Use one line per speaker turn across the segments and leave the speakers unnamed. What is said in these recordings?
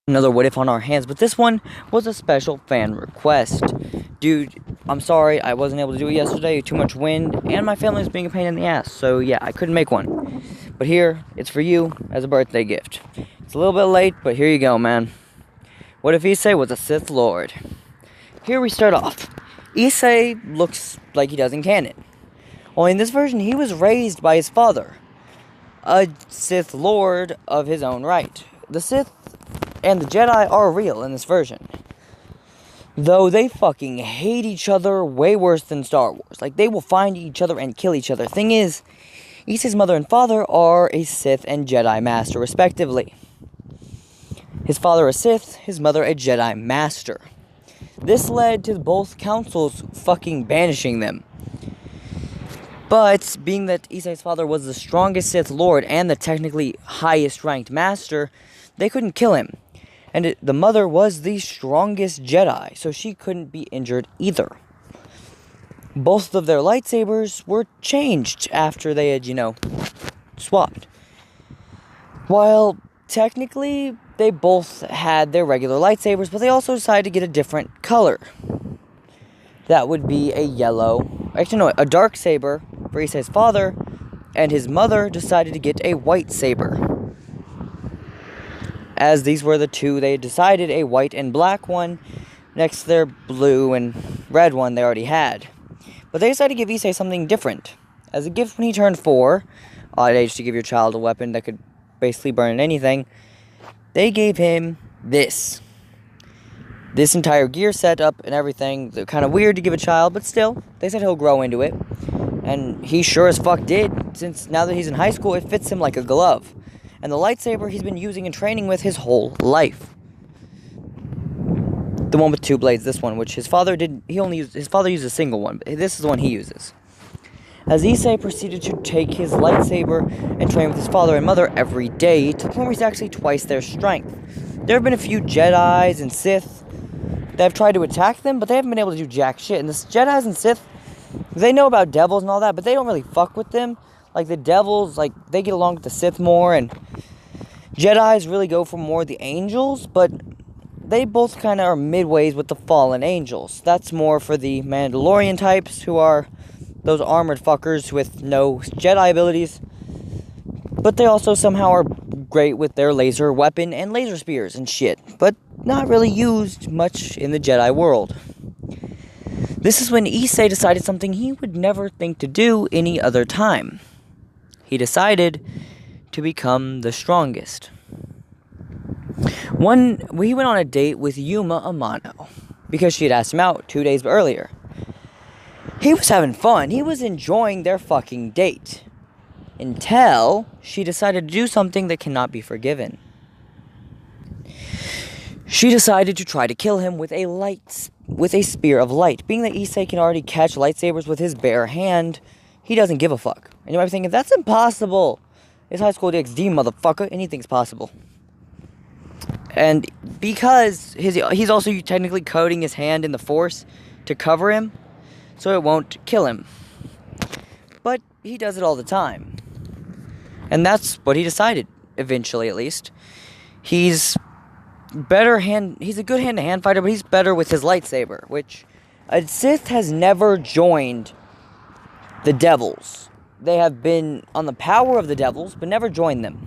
another what if on our hands, but this one was a special fan request. Dude, I'm sorry I wasn't able to do it yesterday, too much wind, and my family was being a pain in the ass, so yeah, I couldn't make one. But here, it's for you as a birthday gift. It's a little bit late, but here you go, man. What if Issei was a Sith Lord? Here we start off. Issei looks like he does in canon. Only in this version, he was raised by his father, a Sith Lord of his own right. The Sith and the Jedi are real in this version. Though they fucking hate each other way worse than Star Wars. Like, they will find each other and kill each other. Thing is, Issei's mother and father are a Sith and Jedi Master, respectively. His father a Sith, his mother a Jedi Master. This led to both councils fucking banishing them. But, being that Issei's father was the strongest Sith Lord and the technically highest ranked Master, they couldn't kill him. And the mother was the strongest Jedi, so she couldn't be injured either. Both of their lightsabers were changed after they had, swapped. While technically they both had their regular lightsabers, but they also decided to get a different color. That would be a yellow, a dark saber for Issei's father, and his mother decided to get a white saber. As these were the two, they decided a white and black one next to their blue and red one they already had. But they decided to give Issei something different. As a gift when he turned 4, odd age to give your child a weapon that could basically burn anything, they gave him this. This entire gear setup and everything. They're kind of weird to give a child, but still, they said he'll grow into it. And he sure as fuck did, since now that he's in high school, it fits him like a glove. And the lightsaber he's been using and training with his whole life. The one with 2 blades, this one, which his father used a single one, but this is the one he uses. As Issei proceeded to take his lightsaber and train with his father and mother every day, to the point where he's actually twice their strength. There have been a few Jedis and Sith that have tried to attack them, but they haven't been able to do jack shit. And the Jedis and Sith, they know about devils and all that, but they don't really fuck with them. Like, the devils, they get along with the Sith more, and Jedis really go for more the angels, but they both kind of are midways with the fallen angels. That's more for the Mandalorian types, who are those armored fuckers with no Jedi abilities, but they also somehow are great with their laser weapon and laser spears and shit, but not really used much in the Jedi world. This is when Issei decided something he would never think to do any other time. He decided to become the strongest. He went on a date with Yuma Amano, because she had asked him out 2 days earlier. He was having fun. He was enjoying their fucking date. Until she decided to do something that cannot be forgiven. She decided to try to kill him with a spear of light. Being that Issei can already catch lightsabers with his bare hand, he doesn't give a fuck. And you might be thinking, that's impossible. It's high school DxD, motherfucker. Anything's possible. And because he's also technically coating his hand in the Force to cover him, so it won't kill him. But he does it all the time. And that's what he decided, eventually at least. He's a good hand-to-hand fighter, but he's better with his lightsaber, which a Sith has never joined the devils. They have been on the power of the devils, but never joined them.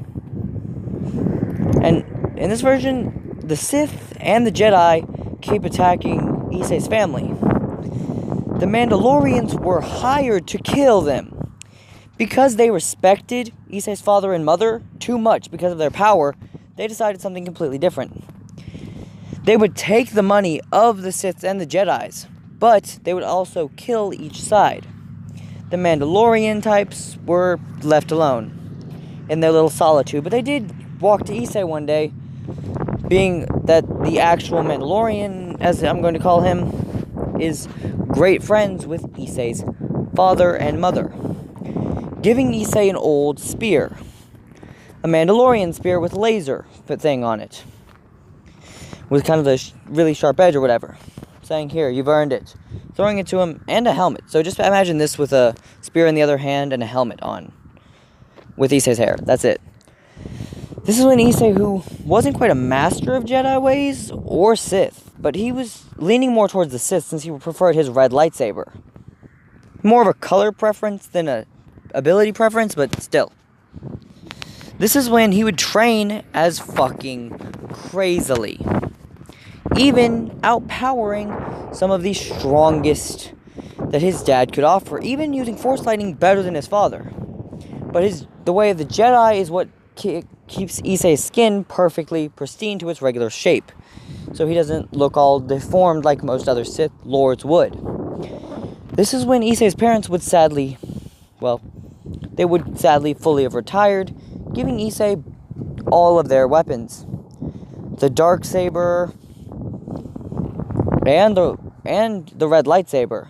And in this version, the Sith and the Jedi keep attacking Issei's family. The Mandalorians were hired to kill them. Because they respected Issei's father and mother too much because of their power, they decided something completely different. They would take the money of the Siths and the Jedis, but they would also kill each side. The Mandalorian types were left alone in their little solitude, but they did walk to Issei one day, being that the actual Mandalorian, as I'm going to call him, is great friends with Issei's father and mother, giving Issei an old spear, a Mandalorian spear with a laser thing on it, with kind of a really sharp edge or whatever, saying, here, you've earned it. Throwing it to him, and a helmet. So just imagine this with a spear in the other hand and a helmet on, with Issei's hair. That's it. This is when Issei, who wasn't quite a master of Jedi ways or Sith, but he was leaning more towards the Sith since he preferred his red lightsaber. More of a color preference than a ability preference, but still. This is when he would train as fucking crazily, even outpowering some of the strongest that his dad could offer, even using Force Lightning better than his father. But the way of the Jedi is what keeps Issei's skin perfectly pristine to its regular shape, so he doesn't look all deformed like most other Sith Lords would. This is when Issei's parents would sadly fully have retired, giving Issei all of their weapons. The dark saber and the red lightsaber.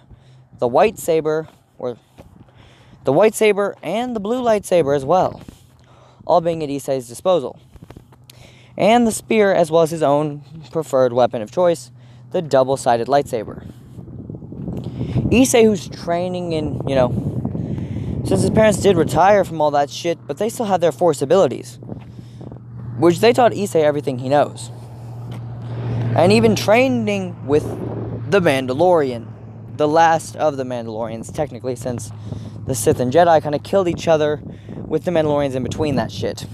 The white saber and the blue lightsaber as well, all being at Issei's disposal. And the spear, as well as his own preferred weapon of choice, the double-sided lightsaber. Issei, who's training in, since his parents did retire from all that shit, but they still have their Force abilities, which they taught Issei everything he knows. And even training with the Mandalorian, the last of the Mandalorians, technically, since the Sith and Jedi kind of killed each other with the Mandalorians in between that shit.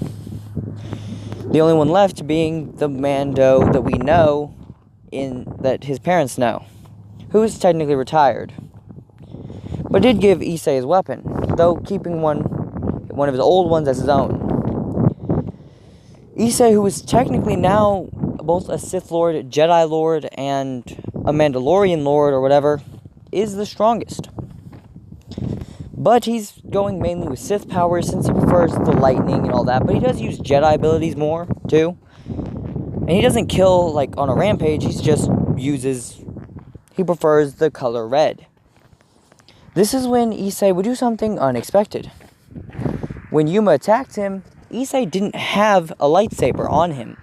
The only one left being the Mando that we know, that his parents know, who is technically retired, but did give Issei his weapon, though keeping one of his old ones as his own. Issei, who is technically now both a Sith Lord, Jedi Lord, and a Mandalorian Lord, or whatever, is the strongest. But he's going mainly with Sith powers since he prefers the lightning and all that, but he does use Jedi abilities more, too. And he doesn't kill, like, on a rampage, he prefers the color red. This is when Issei would do something unexpected. When Yuma attacked him, Issei didn't have a lightsaber on him.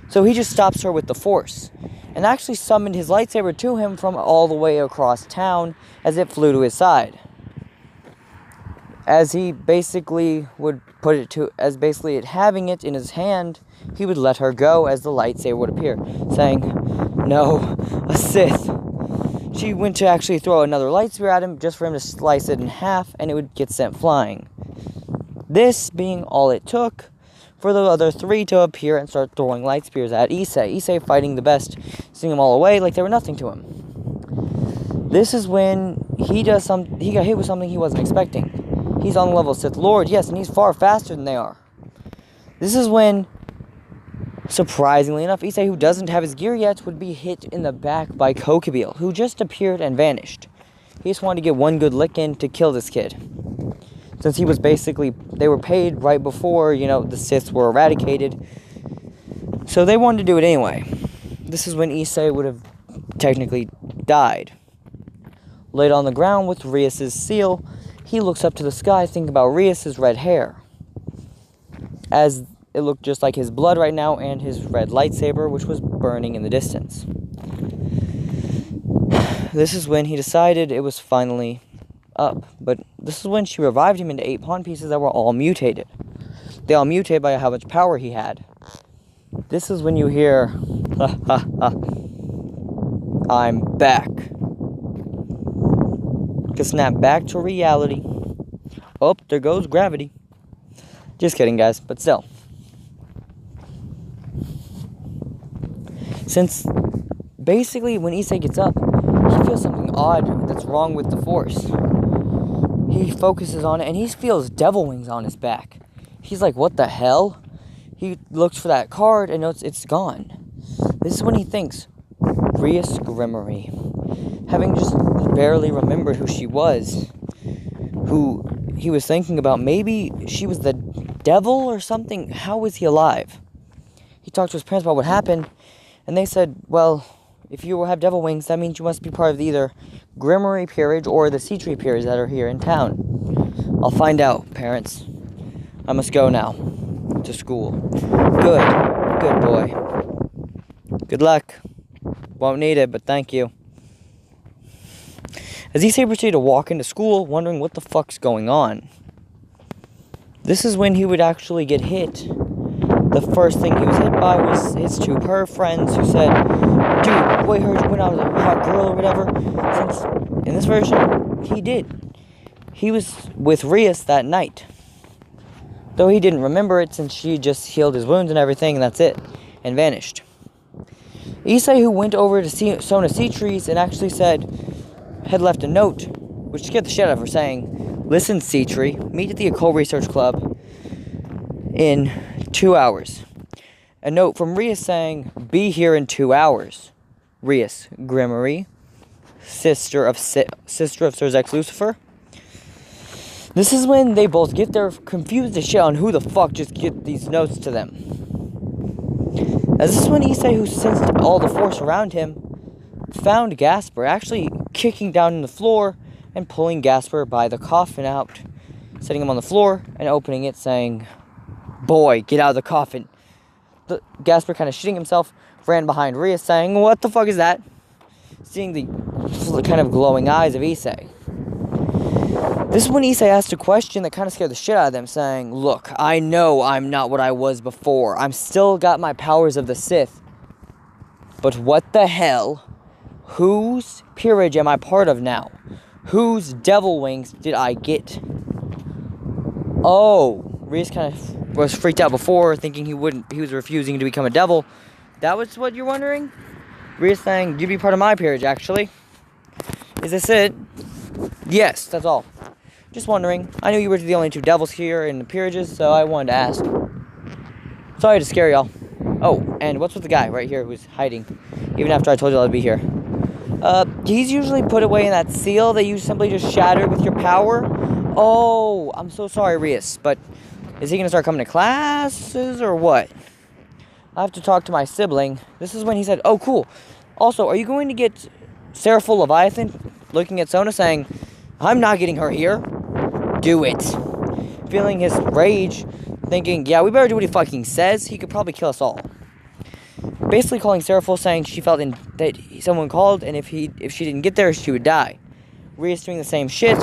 So he just stops her with the Force, and actually summoned his lightsaber to him from all the way across town as it flew to his side. As he basically would put it to, as basically it having it in his hand, he would let her go as the lightsaber would appear, saying, "No, a Sith." She went to actually throw another lightsaber at him just for him to slice it in half, and it would get sent flying. This being all it took for the other three to appear and start throwing light spears at Issei. Issei fighting the best, seeing them all away like they were nothing to him. This is when he got hit with something he wasn't expecting. He's on the level of Sith Lord, yes, and he's far faster than they are. This is when, surprisingly enough, Issei, who doesn't have his gear yet, would be hit in the back by Kokabiel, who just appeared and vanished. He just wanted to get one good lick in to kill this kid. Since he was they were paid right before, the Sith were eradicated. So they wanted to do it anyway. This is when Issei would have technically died. Laid on the ground with Rias's seal, he looks up to the sky thinking about Rias's red hair, as it looked just like his blood right now and his red lightsaber, which was burning in the distance. This is when he decided it was finally up, but this is when she revived him into 8 pawn pieces that were all mutated. They all mutated by how much power he had. This is when you hear, "Ha ha ha, I'm back." To snap back to reality. Oh, there goes gravity. Just kidding, guys, but still. Since basically when Issei gets up, he feels something odd that's wrong with the Force. He focuses on it and he feels devil wings on his back. He's like, what the hell? He looks for that card and notes it's gone. This is when he thinks, Rias Grimory. Having just barely remembered who she was, who he was thinking about, maybe she was the devil or something. How was he alive? He talked to his parents about what happened, and they said, well, if you have devil wings, that means you must be part of either Grimory Peerage or the Sea Tree Peerage that are here in town. I'll find out, parents. I must go now to school. Good boy. Good luck. Won't need it, but thank you. As Issei proceeded to walk into school, wondering what the fuck's going on. This is when he would actually get hit the first thing he was hit by was his two friends who said, dude, wait, heard you went out with a hot girl or whatever. Since, in this version, he did. He was with Rias that night. Though he didn't remember it since she just healed his wounds and everything, and that's it. And vanished. Issei, who went over to see Sona Sea Trees and actually had left a note, which scared the shit out of her, saying, listen, Sea Tree, meet at the Occult Research Club in 2 hours. A note from Rias saying, be here in 2 hours. Rias, Grimory, sister of Sir Zex Lucifer. This is when they both get there confused as shit on who the fuck just get these notes to them. As this is when Issei, who sensed all the force around him, found Gasper actually kicking down on the floor and pulling Gasper by the coffin out, setting him on the floor and opening it, saying, boy, get out of the coffin. Gasper, kind of shitting himself, ran behind Rias, saying, what the fuck is that? Seeing the kind of glowing eyes of Issei. This is when Issei asked a question that kind of scared the shit out of them, saying, look, I know I'm not what I was before. I'm still got my powers of the Sith. But what the hell? Whose peerage am I part of now? Whose devil wings did I get? Oh, Rias kind of was freaked out before, thinking he was refusing to become a devil. That was what you're wondering? Rias saying, you'd be part of my peerage, actually. Is this it? Yes, that's all. Just wondering. I knew you were the only two devils here in the peerages, so I wanted to ask. Sorry to scare y'all. Oh, and what's with the guy right here who's hiding? Even after I told you I'd be here. He's usually put away in that seal that you simply just shattered with your power. Oh, I'm so sorry, Rias, but is he going to start coming to classes or what? I have to talk to my sibling. This is when he said, oh, cool. Also, are you going to get Seraphil Leviathan looking at Sona saying, I'm not getting her here. Do it. Feeling his rage, thinking, yeah, we better do what he fucking says. He could probably kill us all. Basically calling Seraphil, saying she felt that someone called, and if she didn't get there, she would die. Rias doing the same shit.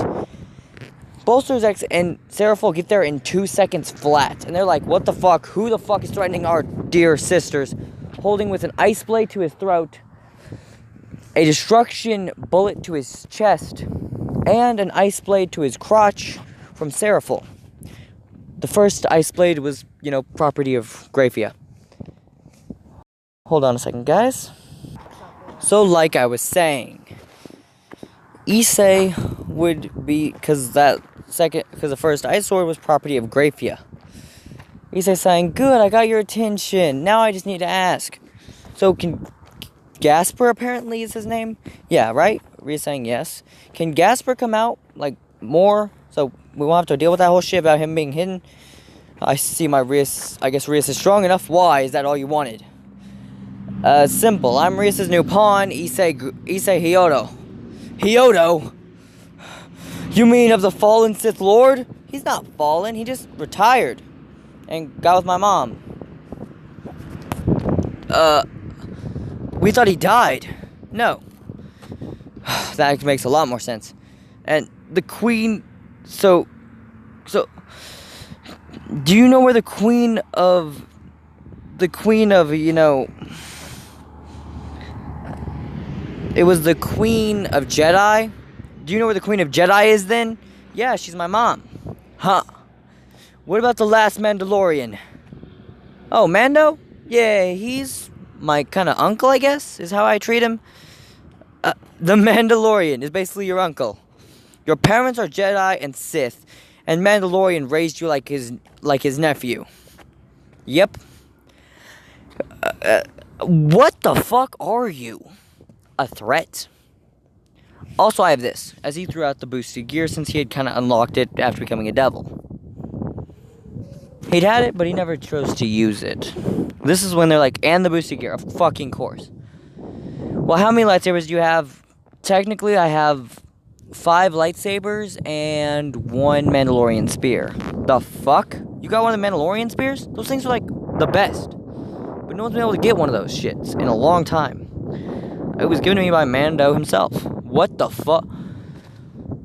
Both Zex and Seraphil get there in 2 seconds flat. And they're like, what the fuck? Who the fuck is threatening our dear sisters? Holding with an ice blade to his throat, a destruction bullet to his chest, and an ice blade to his crotch from Seraphil. The first ice blade was, property of Grafia. Hold on a second, guys. So, like I was saying, Issei would be, because the first ice sword was property of Grafia. Issei saying, good, I got your attention. Now I just need to ask. So, can Gasper apparently is his name? Yeah, right? Rias saying yes. Can Gasper come out, more? So we won't have to deal with that whole shit about him being hidden. I see my Rias. I guess Rias is strong enough. Why? Is that all you wanted? Simple. I'm Rias' new pawn, Issei Hyodo. Hyodo? You mean of the fallen Sith Lord? He's not fallen. He just retired. And got with my mom. We thought he died. No. That makes a lot more sense. And the queen... So... Do you know where the queen of... It was the Queen of Jedi? Do you know where the Queen of Jedi is then? Yeah, she's my mom. Huh. What about the last Mandalorian? Oh, Mando? Yeah, he's my kind of uncle, I guess, is how I treat him. The Mandalorian is basically your uncle. Your parents are Jedi and Sith, and Mandalorian raised you like his nephew. Yep. What the fuck are you? A threat? Also, I have this, as he threw out the boosted gear since he had kind of unlocked it after becoming a devil. He'd had it, but he never chose to use it. This is when they're like, and the boosted gear, of fucking course. Well, how many lightsabers do you have? Technically, I have 5 lightsabers and 1 Mandalorian spear. The fuck? You got one of the Mandalorian spears? Those things are like the best. But no one's been able to get one of those shits in a long time. It was given to me by Mando himself. What the fuck?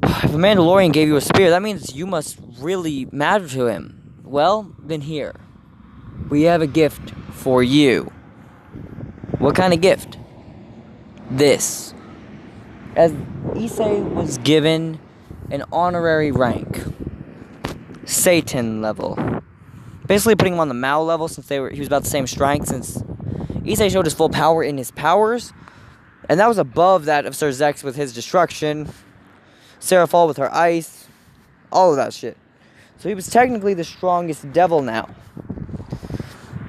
If a Mandalorian gave you a spear, that means you must really matter to him. Well, then here. we have a gift for you. What kind of gift? This. As Issei was given an honorary rank. Satan level. Basically putting him on the Mao level since he was about the same strength, since Issei showed his full power in his powers. And that was above that of Sir Zex with his destruction. Seraphol with her ice. All of that shit. So he was technically the strongest devil now.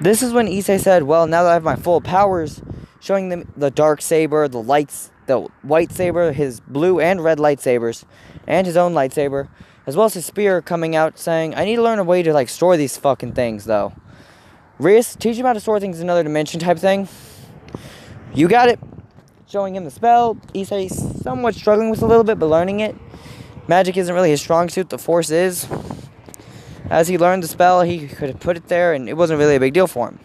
This is when Issei said, well, now that I have my full powers, showing them the dark saber, the white saber, his blue and red lightsabers, and his own lightsaber, as well as his spear coming out saying, I need to learn a way to, like, store these fucking things, though. Rias, teach him how to store things in another dimension type thing. You got it. Showing him the spell. Issei somewhat struggling with a little bit, but learning it. Magic isn't really his strong suit, the Force is. As he learned the spell, he could put it there, and it wasn't really a big deal for him.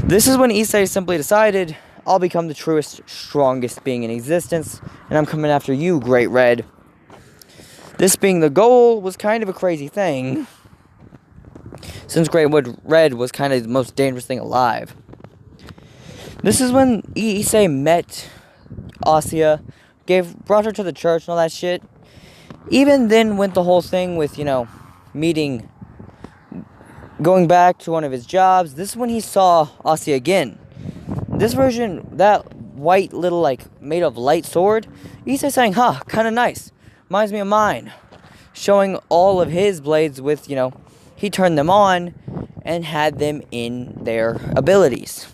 This is when Issei simply decided, I'll become the truest, strongest being in existence, and I'm coming after you, Great Red. This being the goal was kind of a crazy thing, since Great Red was kind of the most dangerous thing alive. This is when Issei met Asya, brought her to the church and all that shit. Even then went the whole thing with, meeting, going back to one of his jobs. This is when he saw Asya again. This version, that white little, made of light sword, Issei saying, kind of nice. Reminds me of mine. Showing all of his blades with, he turned them on and had them in their abilities.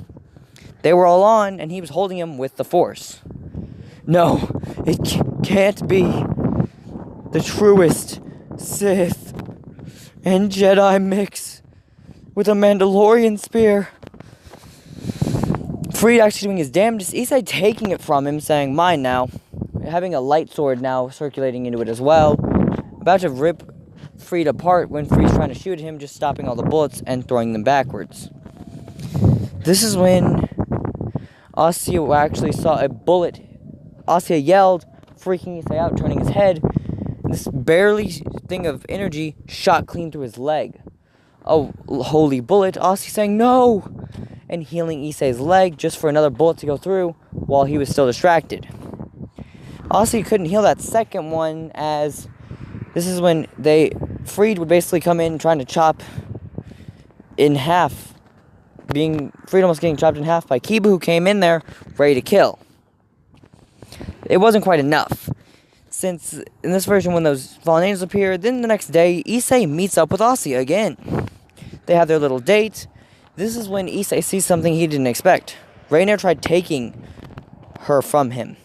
They were all on, and he was holding them with the Force. No, it can't be. The truest Sith and Jedi mix with a Mandalorian spear. Freed actually doing his damnedest. Issei taking it from him, saying, mine now. Having a light sword now circulating into it as well. About to rip Freed apart when Freed's trying to shoot him, just stopping all the bullets and throwing them backwards. This is when Asya actually saw a bullet. Asya yelled, freaking Issei out, turning his head. This barely thing of energy shot clean through his leg. Oh, holy bullet. Asya saying no! And healing Issei's leg just for another bullet to go through while he was still distracted. Asya couldn't heal that second one, as this is when Freed would basically come in trying to chop in half. Freed almost getting chopped in half by Kiba, who came in there ready to kill. It wasn't quite enough. Since in this version, when those fallen angels appear, then the next day, Issei meets up with Asya again. They have their little date. This is when Issei sees something he didn't expect. Raynare tried taking her from him.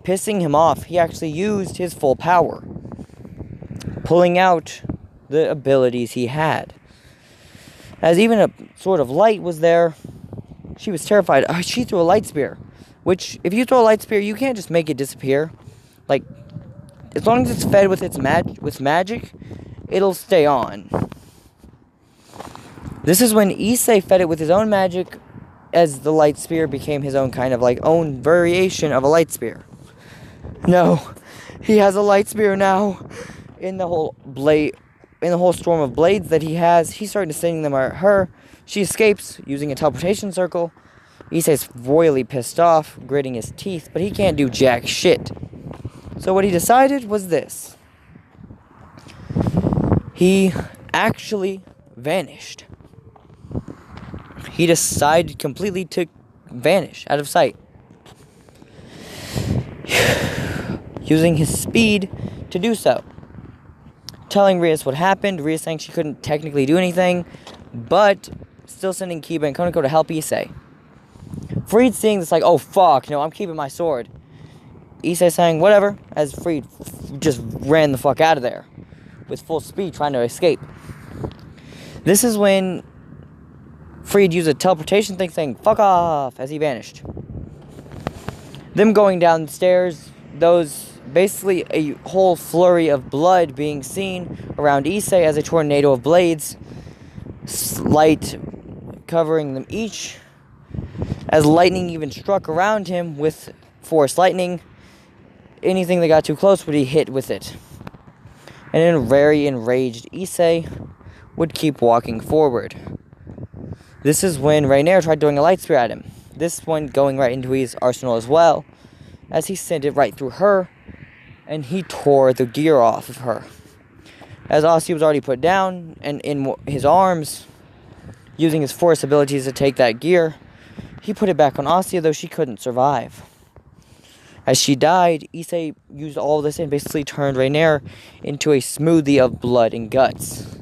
Pissing him off, he actually used his full power, pulling out the abilities he had. As even a sort of light was there, she was terrified. She threw a light spear, which, if you throw a light spear, you can't just make it disappear. As long as it's fed with magic, it'll stay on. This is when Issei fed it with his own magic, as the light spear became his own kind of own variation of a light spear. No, he has a light spear now. In the whole storm of blades that he has, he's starting to sing them at her. She escapes using a teleportation circle. Issei's royally pissed off, gritting his teeth, but he can't do jack shit. So what he decided was this. He actually vanished. He decided completely to vanish out of sight. Using his speed to do so. Telling Rias what happened. Rias saying she couldn't technically do anything, but still sending Kiba and Konako to help Issei. Freed seeing this oh fuck, no, I'm keeping my sword. Issei saying whatever, as Freed just ran the fuck out of there with full speed trying to escape. This is when Freed used a teleportation thing saying fuck off as he vanished. Them going downstairs, those basically a whole flurry of blood being seen around Issei as a tornado of blades, light covering them each, as lightning even struck around him with force lightning. Anything that got too close would be hit with it. And then very enraged Issei would keep walking forward. This is when Raynare tried doing a light spear at him. This one going right into his arsenal as well, as he sent it right through her, and he tore the gear off of her. As Issei was already put down, and in his arms, using his force abilities to take that gear, he put it back on Issei, though she couldn't survive. As she died, Issei used all this and basically turned Raynare into a smoothie of blood and guts.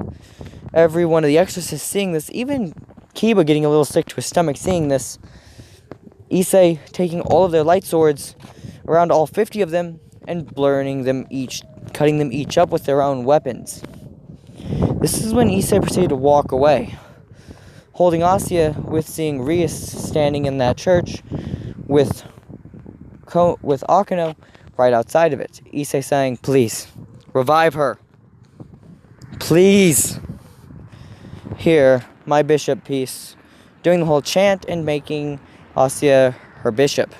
Every one of the exorcists seeing this, even Kiba getting a little sick to his stomach seeing this, Issei taking all of their light swords, around all 50 of them, and burning them each, cutting them each up with their own weapons. This is when Issei proceeded to walk away, holding Asuya with seeing Rias standing in that church with Akeno right outside of it. Issei saying, "Please, revive her. Please." Here, my bishop piece, doing the whole chant and making Asuya her bishop.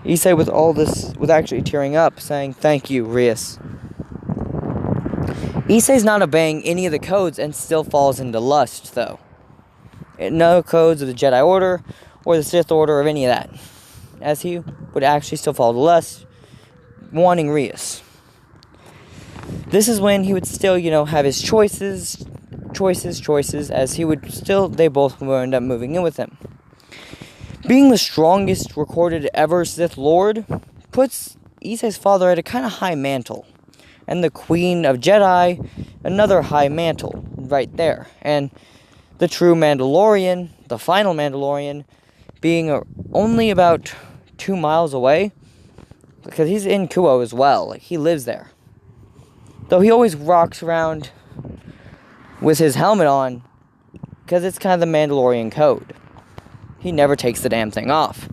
Issei with all this, with actually tearing up, saying, "Thank you, Rias." Issei's not obeying any of the codes and still falls into lust, though. No codes of the Jedi Order or the Sith Order of any of that, as he would actually still fall to lust, wanting Rias. This is when he would still, have his choices, as he would still, they both would end up moving in with him. Being the strongest recorded ever Sith Lord puts Issei's father at a kind of high mantle, and the Queen of Jedi, another high mantle right there, and the true Mandalorian, the final Mandalorian, being only about 2 miles away, because he's in Kuo as well, he lives there. Though he always rocks around with his helmet on, because it's kind of the Mandalorian code. He never takes the damn thing off.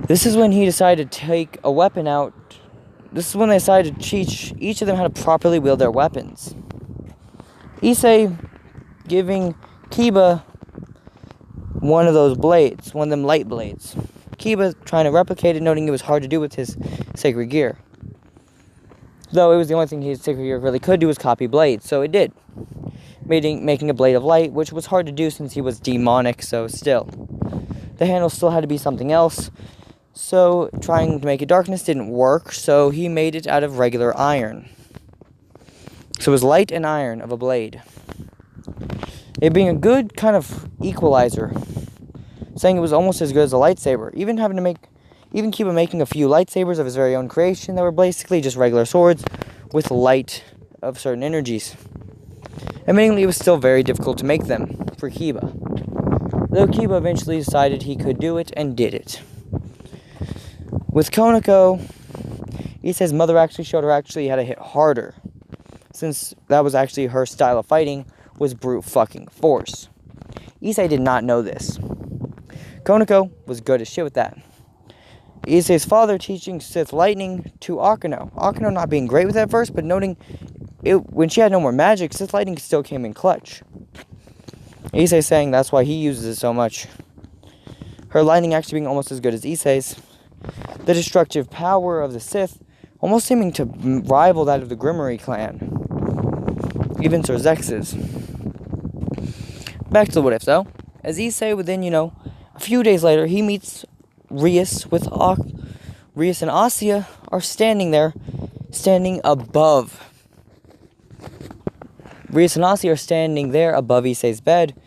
This is when he decided to take a weapon out. This is when they decided to teach each of them how to properly wield their weapons. Issei giving Kiba one of those blades, one of them light blades. Kiba trying to replicate it, noting it was hard to do with his sacred gear. Though it was the only thing his sacred gear really could do was copy blades, so it did. Making a blade of light, which was hard to do since he was demonic, so still. The handle still had to be something else, so trying to make it darkness didn't work, so he made it out of regular iron. So it was light and iron of a blade. It being a good kind of equalizer, saying it was almost as good as a lightsaber, even keep making a few lightsabers of his very own creation that were basically just regular swords with light of certain energies. Admittingly, it was still very difficult to make them for Kiba, though Kiba eventually decided he could do it and did it. With Konako, Issei's mother actually showed her actually how to hit harder, since that was actually her style of fighting, was brute fucking force. Issei did not know this. Konako was good as shit with that. Issei's father teaching Sith Lightning to Akeno. Akeno not being great with that first, but noting it when she had no more magic, Sith Lightning still came in clutch. Issei saying that's why he uses it so much. Her lightning actually being almost as good as Issei's. The destructive power of the Sith almost seeming to rival that of the Grimmery clan. Even Sir Zex's. Back to the what if though. As Issei within, a few days later, he meets Rias Rias and Asuya are standing there, standing above. Rias and Asuya are standing there above Issei's bed.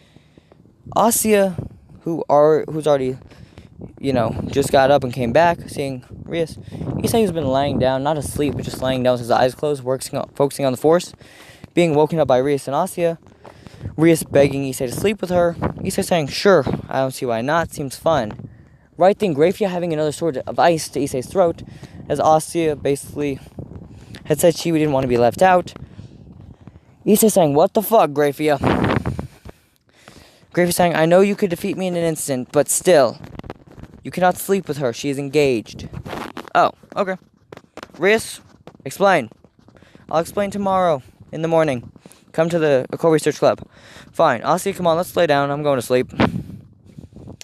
Asuya, who's already, just got up and came back, seeing Rias. Issei has been laying down, not asleep, but just laying down with his eyes closed, focusing on the Force, being woken up by Rias and Asuya. Rias begging Issei to sleep with her. Issei saying, "Sure, I don't see why not, seems fun." Right then, Grafia having another sword of ice to Issei's throat, as Asuya basically had said she didn't want to be left out. Issei saying, "What the fuck, Grafia?" Grafia saying, "I know you could defeat me in an instant, but still, you cannot sleep with her, she is engaged." Oh, okay. Rias, explain. I'll explain tomorrow in the morning. Come to the Core Research Club. Fine, Asuya, come on, let's lay down, I'm going to sleep.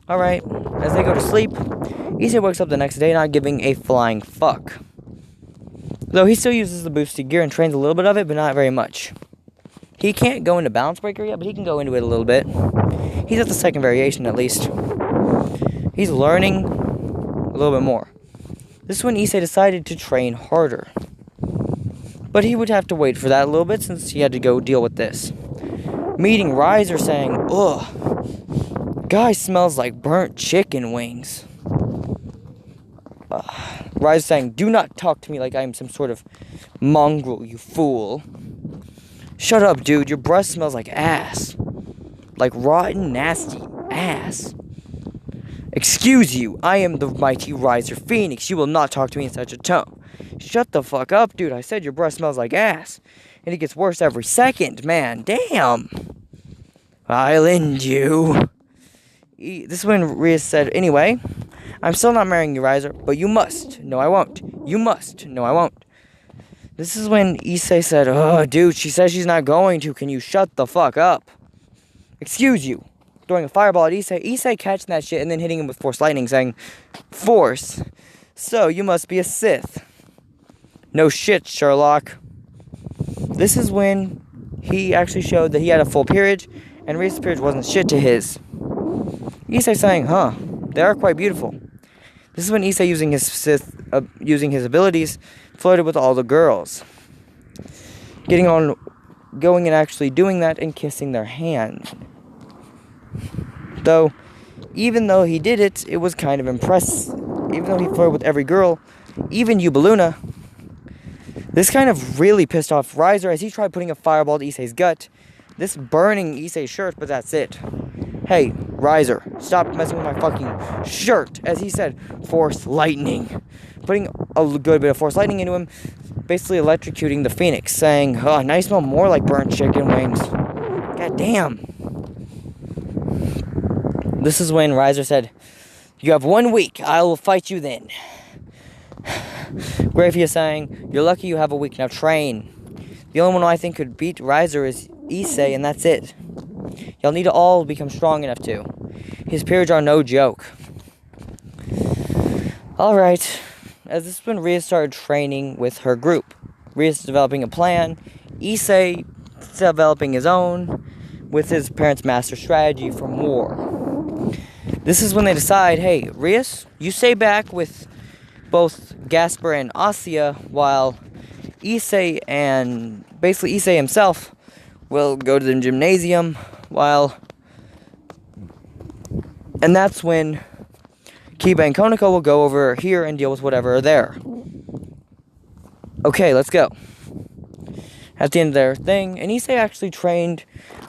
Alright, as they go to sleep, Issei wakes up the next day not giving a flying fuck. Though he still uses the boosted gear and trains a little bit of it, but not very much. He can't go into Balance Breaker yet, but he can go into it a little bit. He's at the second variation, at least. He's learning a little bit more. This is when Issei decided to train harder. But he would have to wait for that a little bit since he had to go deal with this. Meeting Riser saying, ugh, guy smells like burnt chicken wings. Riser saying, do not talk to me like I am some sort of mongrel, you fool. Shut up, dude, your breath smells like ass. Like rotten, nasty ass. Excuse you, I am the mighty Riser Phenex. You will not talk to me in such a tone. Shut the fuck up, dude. I said your breath smells like ass. And it gets worse every second, man. Damn. I'll end you. This is when Rias said, anyway, I'm still not marrying you, Riser, but you must. No, I won't. You must. No, I won't. This is when Issei said, oh, dude, she says she's not going to. Can you shut the fuck up? Excuse you. Throwing a fireball at Issei. Issei catching that shit and then hitting him with Force Lightning, saying, Force? So, you must be a Sith. No shit, Sherlock. This is when he actually showed that he had a full peerage, and Reese's peerage wasn't shit to his. Issei saying, huh, they are quite beautiful. This is when Issei, using his abilities, flirted with all the girls. Going and actually doing that and kissing their hand. Though, even though he did it, it was kind of impressive. Even though he flirted with every girl, even Yubaluna, this kind of really pissed off Riser as he tried putting a fireball to Issei's gut. This burning Issei's shirt, but that's it. Hey, Riser, stop messing with my fucking shirt, as he said, Force Lightning. Putting a good bit of Force Lightning into him, basically electrocuting the Phenex, saying, oh, now you smell more like burnt chicken wings. God damn. This is when Riser said, you have 1 week, I will fight you then. Grafia saying, you're lucky you have a week, now train. The only one I think could beat Riser is Issei, and that's it. Y'all need to all become strong enough to. His peers are no joke. Alright, as this is when Ria started training with her group. Ria's developing a plan, Issei developing his own, with his parents' master strategy from war. This is when they decide, hey, Rias, you stay back with both Gasper and Asya, while Issei and basically Issei himself will go to the gymnasium, and that's when Kiba and Konako will go over here and deal with whatever are there. Okay, let's go. At the end of their thing, and Issei actually trained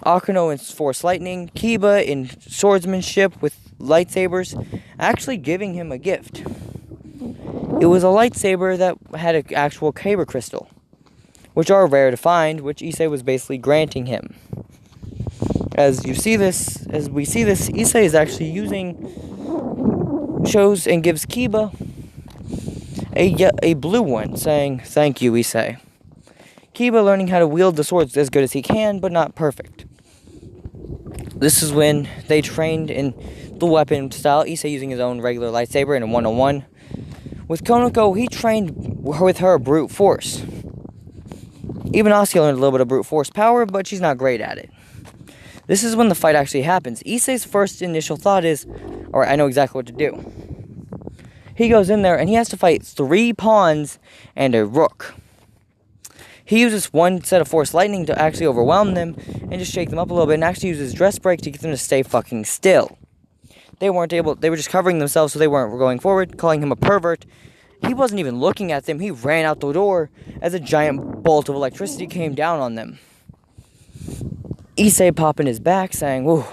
Akeno in Force Lightning, Kiba in swordsmanship with lightsabers, actually giving him a gift. It was a lightsaber that had an actual Kyber crystal, which are rare to find, which Issei was basically granting him. As we see this, Issei is actually shows and gives Kiba a blue one, saying, thank you, Issei. Kiba learning how to wield the swords as good as he can, but not perfect. This is when they trained in the weapon style, Issei using his own regular lightsaber in a 1-on-1. With Konako, he trained with her brute force. Even Asuka learned a little bit of brute force power, but she's not great at it. This is when the fight actually happens. Issei's first initial thought is, alright, I know exactly what to do. He goes in there and he has to fight 3 pawns and a rook. He uses one set of Force Lightning to actually overwhelm them and just shake them up a little bit, and actually uses Dress Break to get them to stay fucking still. They were just covering themselves so they weren't going forward, calling him a pervert. He wasn't even looking at them, he ran out the door as a giant bolt of electricity came down on them. Issei popping his back, saying, whew,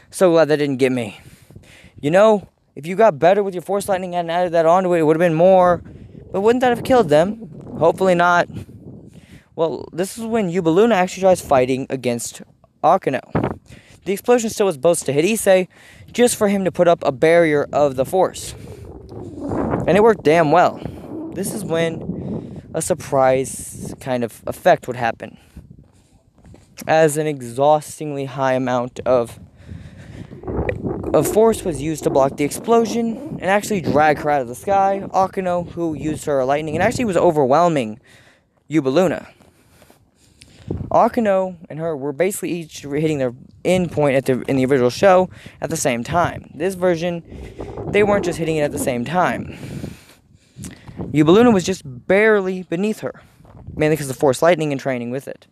so glad that didn't get me. You know, if you got better with your Force Lightning and added that onto it, it would have been more. But wouldn't that have killed them? Hopefully not. Well, this is when Yubaluna actually tries fighting against Akeno. The explosion still was supposed to hit Issei, just for him to put up a barrier of the Force. And it worked damn well. This is when a surprise kind of effect would happen. As an exhaustingly high amount of force was used to block the explosion and actually drag her out of the sky. Akeno, who used her lightning, and actually was overwhelming Yubaluna. Akano and her were basically each hitting their end point in the original show at the same time. This version, they weren't just hitting it at the same time. Yubaluna was just barely beneath her, mainly because of Force Lightning and training with it.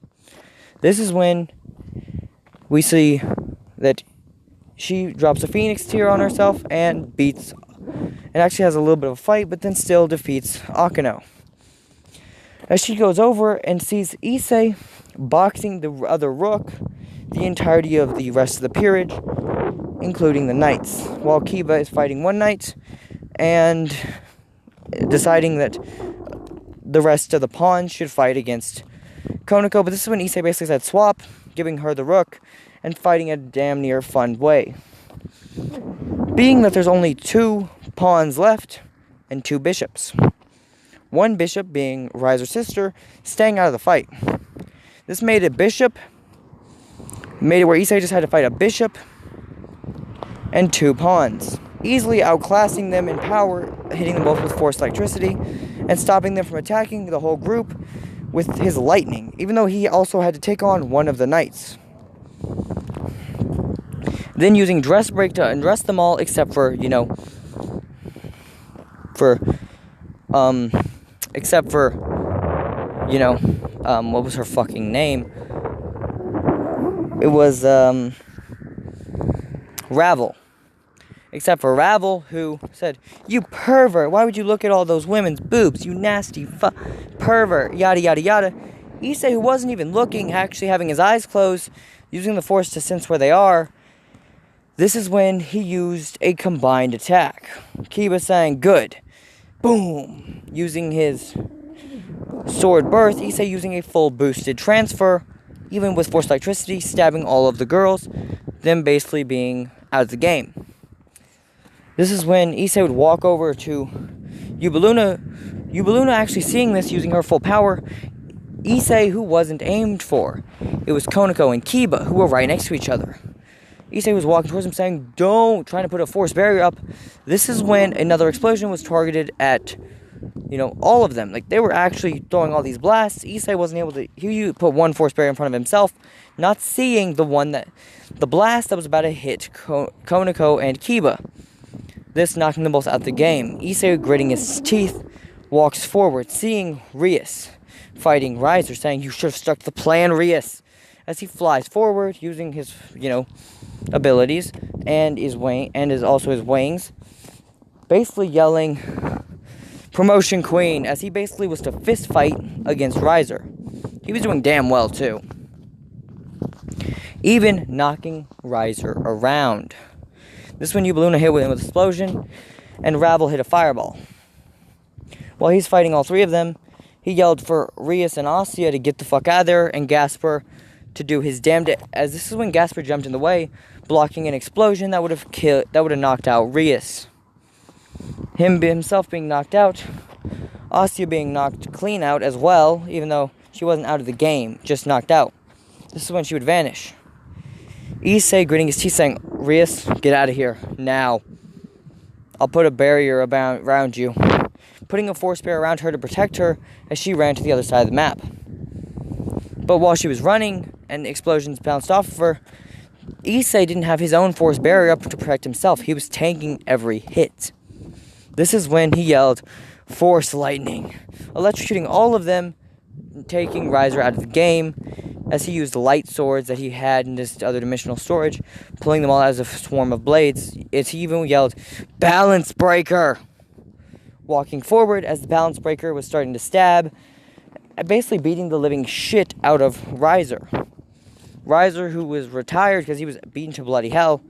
This is when we see that she drops a Phenex tear on herself and actually has a little bit of a fight, but then still defeats Akano. As she goes over and sees Issei boxing the other Rook the entirety of the rest of the peerage, including the knights, while Kiba is fighting one knight and deciding that the rest of the pawns should fight against Konako. But this is when Issei basically said swap, giving her the Rook and fighting a damn near fun way. Being that there's only 2 pawns left and 2 bishops. One bishop, being Riser's sister, staying out of the fight. This made it where Issei just had to fight a bishop and 2 pawns, easily outclassing them in power, hitting them both with forced electricity, and stopping them from attacking the whole group with his lightning, even though he also had to take on one of the knights. Then using Dress Break to undress them all, except for, what was her fucking name? It was, Ravel. Except for Ravel, who said, "You pervert, why would you look at all those women's boobs, you nasty pervert, yada yada yada." Issei, who wasn't even looking, actually having his eyes closed, using the Force to sense where they are. This is when he used a combined attack. Kiba saying, "Good." Boom! Using his sword burst, Issei using a full boosted transfer, even with forced electricity, stabbing all of the girls, them basically being out of the game. This is when Issei would walk over to Yubaluna. Yubaluna actually seeing this, using her full power. Issei, who wasn't aimed for. It was Konako and Kiba, who were right next to each other. Issei was walking towards him saying, "Don't," trying to put a force barrier up. This is when another explosion was targeted at, all of them. Like, they were actually throwing all these blasts. Issei wasn't able to, he put one force barrier in front of himself, not seeing the blast that was about to hit Konako and Kiba. This knocking them both out of the game. Issei, gritting his teeth, walks forward, seeing Rias fighting Riser, saying, "You should have stuck to the plan, Rias." As he flies forward, using his, abilities, and is also his wings, basically yelling, "Promotion Queen," as he basically was to fist fight against Riser. He was doing damn well, too. Even knocking Riser around. This is when Yubaluna hit with him with explosion, and Ravel hit a fireball. While he's fighting all 3 of them, he yelled for Rias and Asya to get the fuck out of there, and Gasper to do his damned, as this is when Gasper jumped in the way, blocking an explosion that would have knocked out Rias. Himself being knocked out, Asya being knocked clean out as well, even though she wasn't out of the game, just knocked out. This is when she would vanish. Issei gritting his teeth saying, "Rias, get out of here, now. I'll put a barrier around you." Putting a force barrier around her to protect her as she ran to the other side of the map. But while she was running and explosions bounced off of her, Issei didn't have his own force barrier up to protect himself. He was tanking every hit. This is when he yelled, "Force Lightning," electrocuting all of them, taking Riser out of the game, as he used light swords that he had in this other dimensional storage, pulling them all out as a swarm of blades. He even yelled, "Balance Breaker!" Walking forward as the Balance Breaker was starting to stab, basically beating the living shit out of Riser. Riser, who was retired because he was beaten to bloody hell.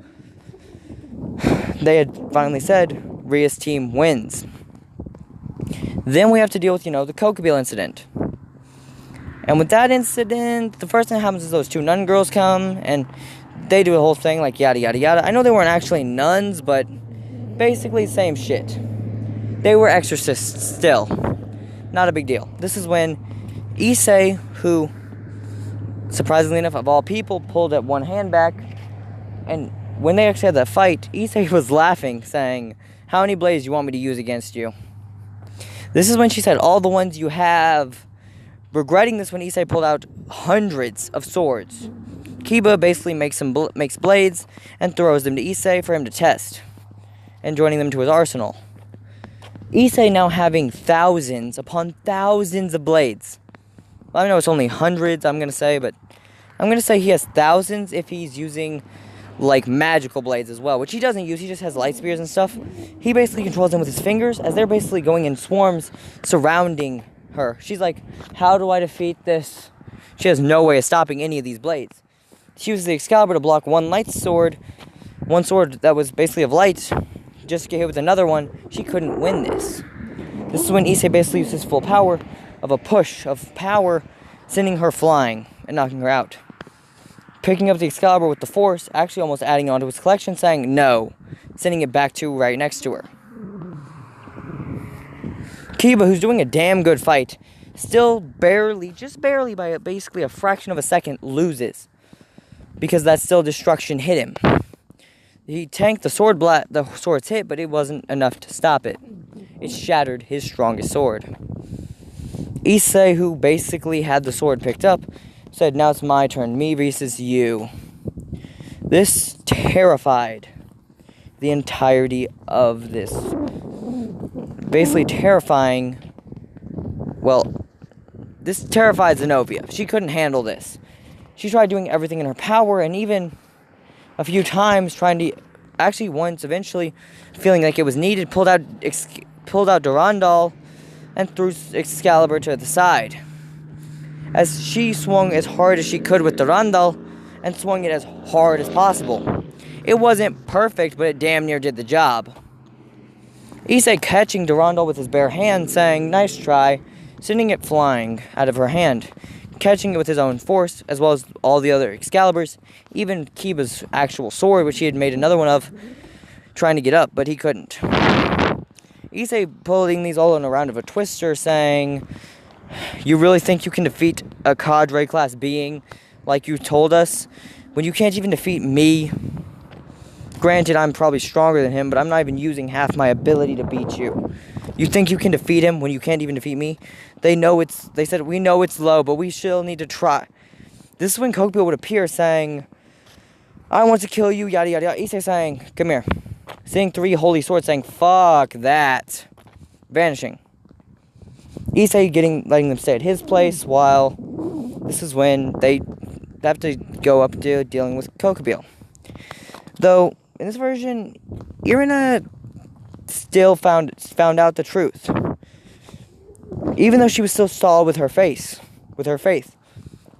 They had finally said, Ria's team wins. Then we have to deal with, the Kokabiel incident. And with that incident, the first thing that happens is those 2 nun girls come, and they do a whole thing like yada yada yada. I know they weren't actually nuns, but basically same shit. They were exorcists still. Not a big deal. This is when Issei, who, surprisingly enough, of all people, pulled at one hand back, and when they actually had that fight, Issei was laughing, saying, "How many blades do you want me to use against you?" This is when she said, "All the ones you have," Regretting this when Issei pulled out hundreds of swords. Kiba basically makes blades and throws them to Issei for him to test, and joining them to his arsenal. Issei now having thousands upon thousands of blades. Well, I know it's only hundreds, I'm going to say, but I'm going to say he has thousands if he's using, like, magical blades as well, which he doesn't use. He just has light spears and stuff. He basically controls them with his fingers, as they're basically going in swarms surrounding her. She's like, how do I defeat this? She has no way of stopping any of these blades. She uses the Excalibur to block one sword that was basically of light. Just to get hit with another one, she couldn't win this. This is when Issei basically uses full power of a push of power, sending her flying and knocking her out. Picking up the Excalibur with the force, actually almost adding it onto his collection, saying no, sending it back to right next to her. Kiba, who's doing a damn good fight, still just barely by basically a fraction of a second, loses. Because that still destruction hit him. He tanked the sword's hit, but it wasn't enough to stop it. It shattered his strongest sword. Issei, who basically had the sword picked up, said, now it's my turn, me versus you. This terrified the entirety of this. Basically terrifying, this terrified Zenobia. She couldn't handle this. She tried doing everything in her power, and even a few times once eventually, feeling like it was needed, pulled out Durandal and threw Excalibur to the side. As she swung as hard as she could with Durandal and swung it as hard as possible. It wasn't perfect, but it damn near did the job. Issei catching Durandal with his bare hand, saying, nice try, sending it flying out of her hand, catching it with his own force, as well as all the other Excaliburs, even Kiba's actual sword, which he had made another one of, trying to get up, but he couldn't. Issei pulling these all in a round of a twister, saying, you really think you can defeat a cadre class being like you told us, when you can't even defeat me? Granted, I'm probably stronger than him, but I'm not even using half my ability to beat you. You think you can defeat him when you can't even defeat me? They said, we know it's low, but we still need to try. This is when Kokabiel would appear saying, I want to kill you, yada yada yada. Issei saying, come here. Seeing 3 holy swords saying, fuck that. Vanishing. Issei letting them stay at his place, while this is when they have to go up to dealing with Kokabiel. Though, in this version, Irina still found out the truth. Even though she was still stalled with her faith.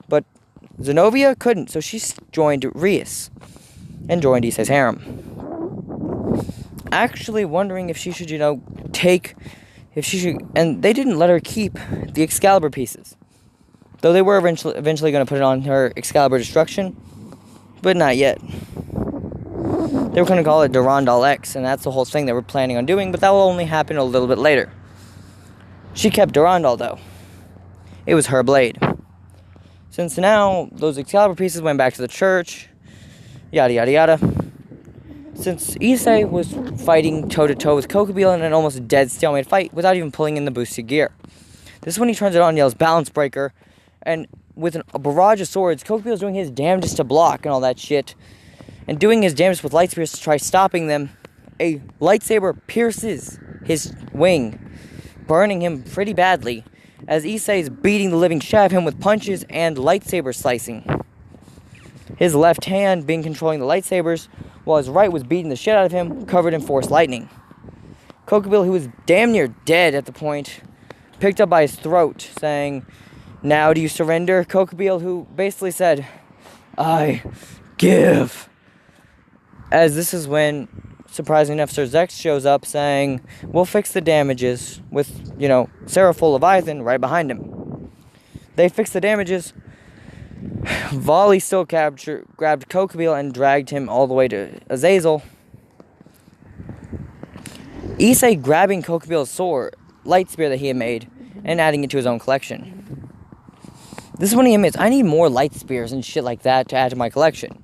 But Zenobia couldn't, so she joined Rias and joined Issei's harem. Actually wondering if she should, and they didn't let her keep the Excalibur pieces. Though they were eventually going to put it on her Excalibur destruction, but not yet. They were going to call it Durandal X, and that's the whole thing they were planning on doing, but that will only happen a little bit later. She kept Durandal, though. It was her blade. Since now, those Excalibur pieces went back to the church, yada yada yada. Since Issei was fighting toe-to-toe with Kokabiel in an almost dead stalemate fight without even pulling in the boosted gear. This is when he turns it on and yells, balance breaker, and with a barrage of swords, Kokabiel's doing his damnedest to block and all that shit, and doing his damnedest with light spears to try stopping them. A lightsaber pierces his wing, burning him pretty badly, as Issei is beating the living shit out of him with punches and lightsaber slicing. His left hand being controlling the lightsabers, while his right was beating the shit out of him, covered in force lightning. Kokabiel, who was damn near dead at the point, picked up by his throat, saying, now do you surrender? Kokabiel, who basically said, I give. As this is when, surprisingly enough, Sir Zex shows up saying, we'll fix the damages, with, Seraphil Leviathan right behind him. They fixed the damages. Volley still grabbed Kokabiel and dragged him all the way to Azazel. Issei grabbing Kokabiel's light spear that he had made and adding it to his own collection. This is when he admits, I need more light spears and shit like that to add to my collection.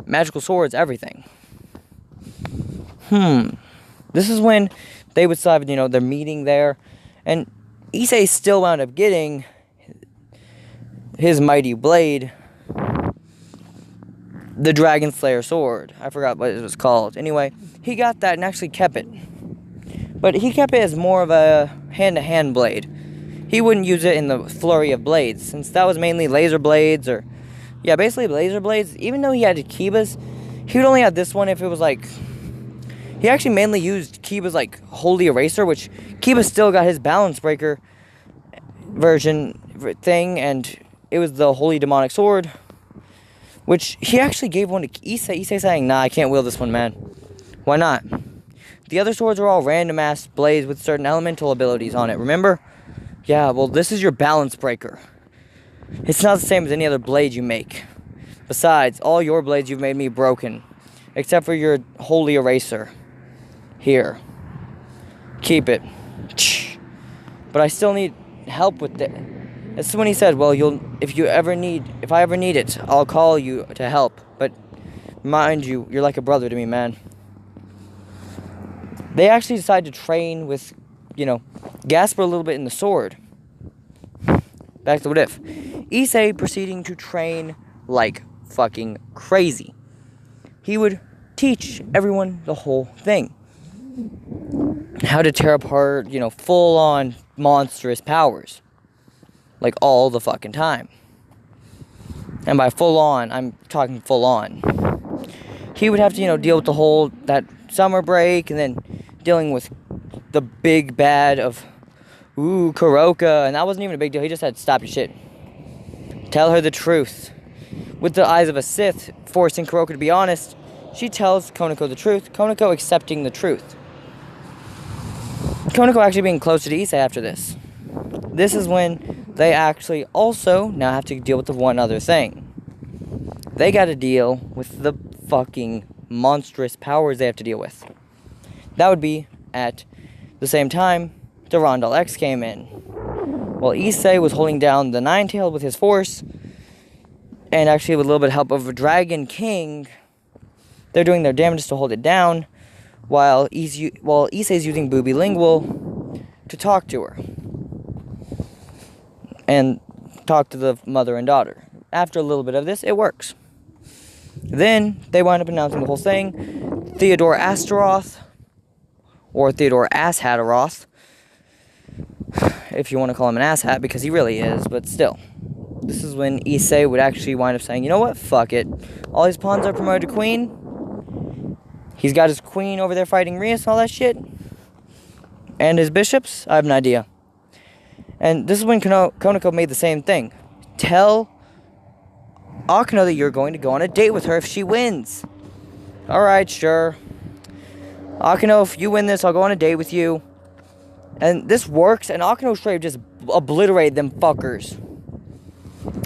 Magical swords, everything. This is when they would still have, their meeting there. And Issei still wound up getting his mighty blade, the Dragon Slayer sword. I forgot what it was called. Anyway, he got that and actually kept it. But he kept it as more of a hand-to-hand blade. He wouldn't use it in the flurry of blades, since that was mainly laser blades, or... yeah, basically laser blades. Even though he had Kiba's, he would only have this one if it was like... he actually mainly used Kiba's like Holy Eraser, which Kiba still got his balance breaker version thing, and it was the Holy Demonic Sword, which he actually gave one to Issei. Issei saying, nah, I can't wield this one, man. Why not? The other swords are all random-ass blades with certain elemental abilities on it, remember? Yeah, well, this is your balance breaker. It's not the same as any other blade you make. Besides, all your blades you've made me broken, except for your Holy Eraser. Here. Keep it. But I still need help with it. That's when he said, well, if I ever need it, I'll call you to help. But mind you, you're like a brother to me, man. They actually decided to train with, Gasper a little bit in the sword. Back to what if. Issei proceeding to train like fucking crazy. He would teach everyone the whole thing. How to tear apart, full-on monstrous powers. Like, all the fucking time. And by full-on, I'm talking full-on. He would have to, deal with that summer break, and then dealing with the big bad of, Kuroka, and that wasn't even a big deal. He just had to stop your shit. Tell her the truth. With the eyes of a Sith, forcing Kuroka to be honest, she tells Konako the truth, Konako accepting the truth. Konako actually being closer to Issei after this. This is when they actually also now have to deal with the one other thing. They got to deal with the fucking monstrous powers they have to deal with. That would be at the same time Durandal X came in. While Issei was holding down the Nine-Tailed with his force, and actually with a little bit of help of a Dragon King, they're doing their damage to hold it down, while Issei's using Booby Lingual to talk to her. And talk to the mother and daughter. After a little bit of this, it works. Then, they wind up announcing the whole thing. Theodore Astaroth, or Theodore Asshataroth, if you want to call him an asshat, because he really is, but still. This is when Issei would actually wind up saying, you know what, fuck it. All his pawns are promoted to queen. He's got his queen over there fighting Rias and all that shit. And his bishops, I have no idea. And this is when Konako made the same thing. Tell Akeno that you're going to go on a date with her if she wins. Alright, sure. Akeno, if you win this, I'll go on a date with you. And this works, and Akeno straight just obliterated them fuckers.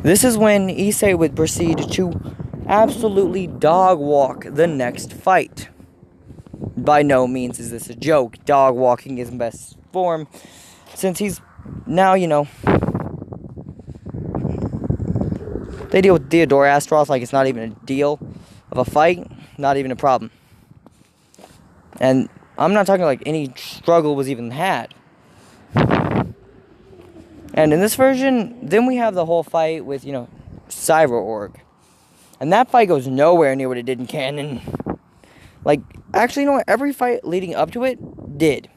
This is when Issei would proceed to absolutely dog walk the next fight. By no means is this a joke. Dog walking is best form. Since he's now, they deal with Theodore Astaroth like it's not even a deal of a fight. Not even a problem. And I'm not talking like any struggle was even had. And in this version, then we have the whole fight with, Cyber-Org. And that fight goes nowhere near what it did in canon. Like, actually, you know what? Every fight leading up to it did.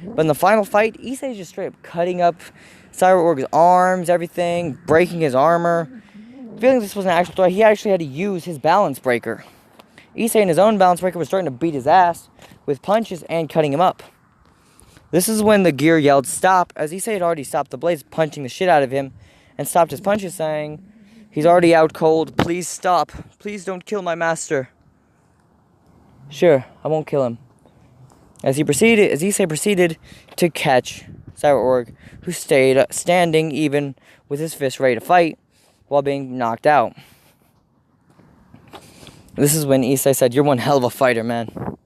But in the final fight, Issei's just straight up cutting up Cyber-Org's arms, everything, breaking his armor. Feeling this was an actual threat, he actually had to use his balance breaker. Issei and his own balance breaker was starting to beat his ass with punches and cutting him up. This is when the gear yelled stop, as Issei had already stopped the blades, punching the shit out of him, and stopped his punches, saying, he's already out cold, please stop, please don't kill my master. Sure, I won't kill him. As Issei proceeded to catch Cyber-Org, who stayed standing even with his fist ready to fight, while being knocked out. This is when Issei said, you're one hell of a fighter, man.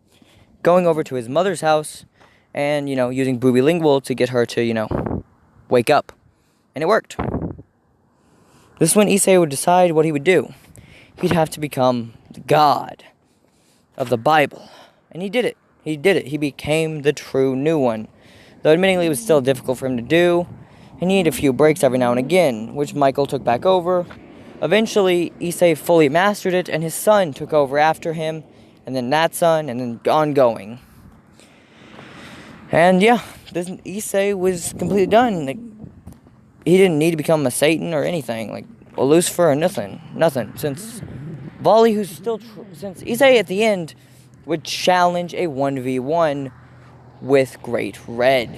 Going over to his mother's house, and, using Booby Lingual to get her to, wake up. And it worked. This is when Issei would decide what he would do. He'd have to become the god of the Bible. And he did it. He became the true new one. Though admittingly it was still difficult for him to do. He needed a few breaks every now and again, which Michael took back over. Eventually, Issei fully mastered it, and his son took over after him, and then that son, and then ongoing. And yeah, this Issei was completely done. Like, he didn't need to become a Satan or anything, like a Lucifer or nothing. Since Volley, since Issei at the end would challenge a 1v1 with Great Red,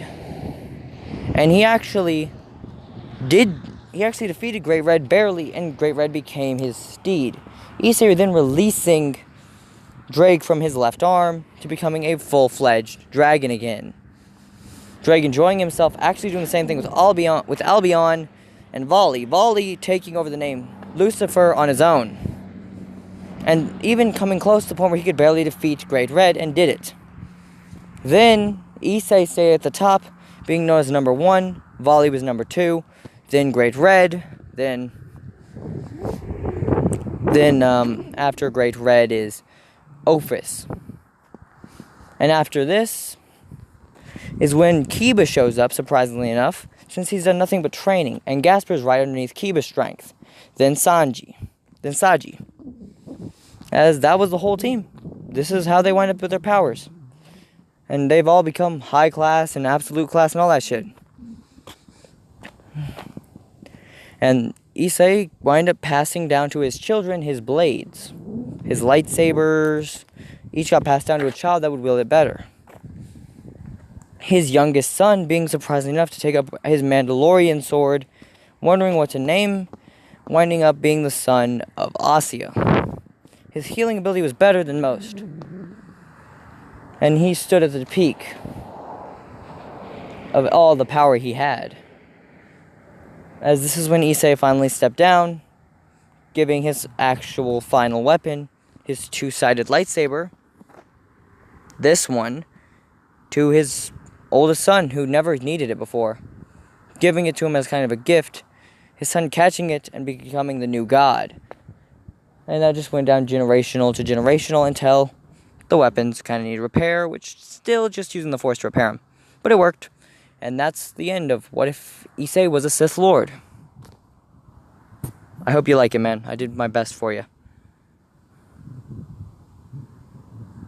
and he actually defeated Great Red barely, and Great Red became his steed. Issei then releasing Drake from his left arm to becoming a full-fledged dragon again. Drake enjoying himself, actually doing the same thing with Albion and Volley. Volley taking over the name Lucifer on his own, and even coming close to the point where he could barely defeat Great Red, and did it. Then Issei stayed at the top, being known as number 1. Volley was number 2. Then Great Red. Then after Great Red is Ophis. And after this is when Kiba shows up, surprisingly enough, since he's done nothing but training, and Gasper's right underneath Kiba's strength. Then Saji. As that was the whole team. This is how they wind up with their powers. And they've all become high class and absolute class and all that shit. And Issei wind up passing down to his children his blades. His lightsabers. Each got passed down to a child that would wield it better. His youngest son being surprising enough to take up his Mandalorian sword, wondering what to name, winding up being the son of Assia. His healing ability was better than most, and he stood at the peak of all the power he had. As this is when Issei finally stepped down, giving his actual final weapon, his two-sided lightsaber, this one, to his oldest son, who never needed it before, giving it to him as kind of a gift, his son catching it and becoming the new god. And that just went down generational to generational until the weapons kind of need repair, which still just using the Force to repair them. But it worked. And that's the end of What If Issei Was a Sith Lord. I hope you like it, man. I did my best for you.